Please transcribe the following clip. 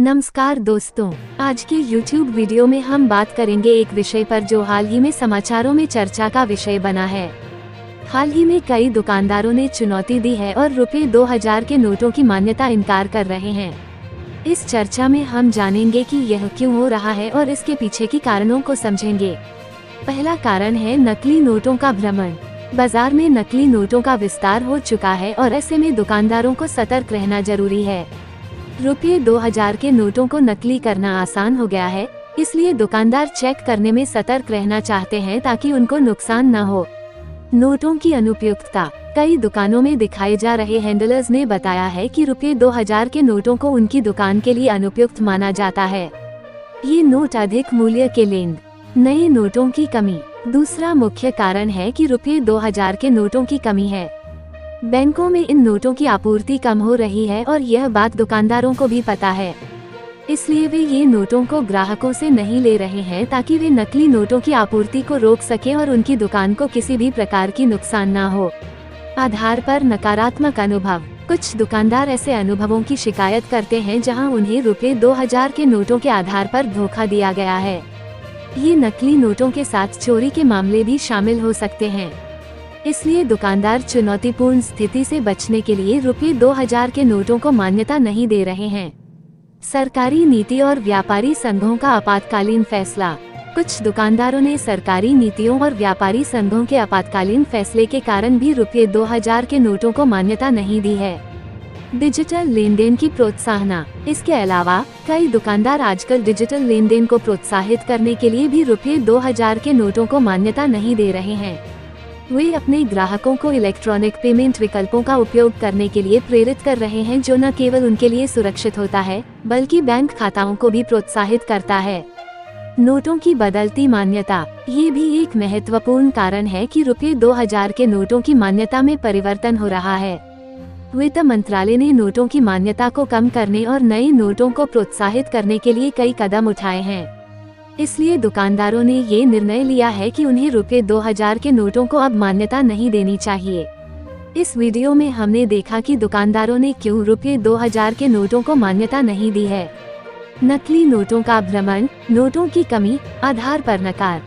नमस्कार दोस्तों, आज के YouTube वीडियो में हम बात करेंगे एक विषय पर जो हाल ही में समाचारों में चर्चा का विषय बना है। हाल ही में कई दुकानदारों ने चुनौती दी है और रुपये 2000 के नोटों की मान्यता इनकार कर रहे हैं। इस चर्चा में हम जानेंगे कि यह क्यों हो रहा है और इसके पीछे की कारणों को समझेंगे। पहला कारण है नकली नोटों का भ्रमण। बाजार में नकली नोटों का विस्तार हो चुका है और ऐसे में दुकानदारों को सतर्क रहना जरूरी है। रुपये 2000 के नोटों को नकली करना आसान हो गया है, इसलिए दुकानदार चेक करने में सतर्क रहना चाहते हैं ताकि उनको नुकसान न हो। नोटों की अनुपयुक्तता। कई दुकानों में दिखाए जा रहे हैंडलर्स ने बताया है कि रुपये 2000 के नोटों को उनकी दुकान के लिए अनुपयुक्त माना जाता है। ये नोट अधिक मूल्य के लेंगे। नए नोटों की कमी। दूसरा मुख्य कारण है कि रुपये 2000 के नोटों की कमी है। बैंकों में इन नोटों की आपूर्ति कम हो रही है और यह बात दुकानदारों को भी पता है, इसलिए वे ये नोटों को ग्राहकों से नहीं ले रहे हैं ताकि वे नकली नोटों की आपूर्ति को रोक सके और उनकी दुकान को किसी भी प्रकार की नुकसान न हो। आधार पर नकारात्मक अनुभव। कुछ दुकानदार ऐसे अनुभवों की शिकायत करते हैं जहां उन्हें रुपये 2000 के नोटों के आधार पर धोखा दिया गया है। ये नकली नोटों के साथ चोरी के मामले भी शामिल हो सकते हैं, इसलिए दुकानदार चुनौतीपूर्ण स्थिति से बचने के लिए रुपये 2000 के नोटों को मान्यता नहीं दे रहे हैं। सरकारी नीति और व्यापारी संघों का आपातकालीन फैसला। कुछ दुकानदारों ने सरकारी नीतियों और व्यापारी संघों के आपातकालीन फैसले के कारण भी रुपये 2000 के नोटों को मान्यता नहीं दी है। डिजिटल लेनदेन की प्रोत्साहना। इसके अलावा कई दुकानदार आजकल डिजिटल लेनदेन को प्रोत्साहित करने के लिए भी रुपये 2000 के नोटों को मान्यता नहीं दे रहे हैं। वे अपने ग्राहकों को इलेक्ट्रॉनिक पेमेंट विकल्पों का उपयोग करने के लिए प्रेरित कर रहे हैं, जो न केवल उनके लिए सुरक्षित होता है बल्कि बैंक खाताओं को भी प्रोत्साहित करता है। नोटों की बदलती मान्यता। ये भी एक महत्वपूर्ण कारण है कि रुपये 2000 के नोटों की मान्यता में परिवर्तन हो रहा है। वित्त मंत्रालय ने नोटों की मान्यता को कम करने और नए नोटों को प्रोत्साहित करने के लिए कई कदम उठाए हैं, इसलिए दुकानदारों ने ये निर्णय लिया है कि उन्हें रुपये 2000 के नोटों को अब मान्यता नहीं देनी चाहिए। इस वीडियो में हमने देखा कि दुकानदारों ने क्यों रुपये 2000 के नोटों को मान्यता नहीं दी है। नकली नोटों का भ्रमण, नोटों की कमी, आधार पर नकार।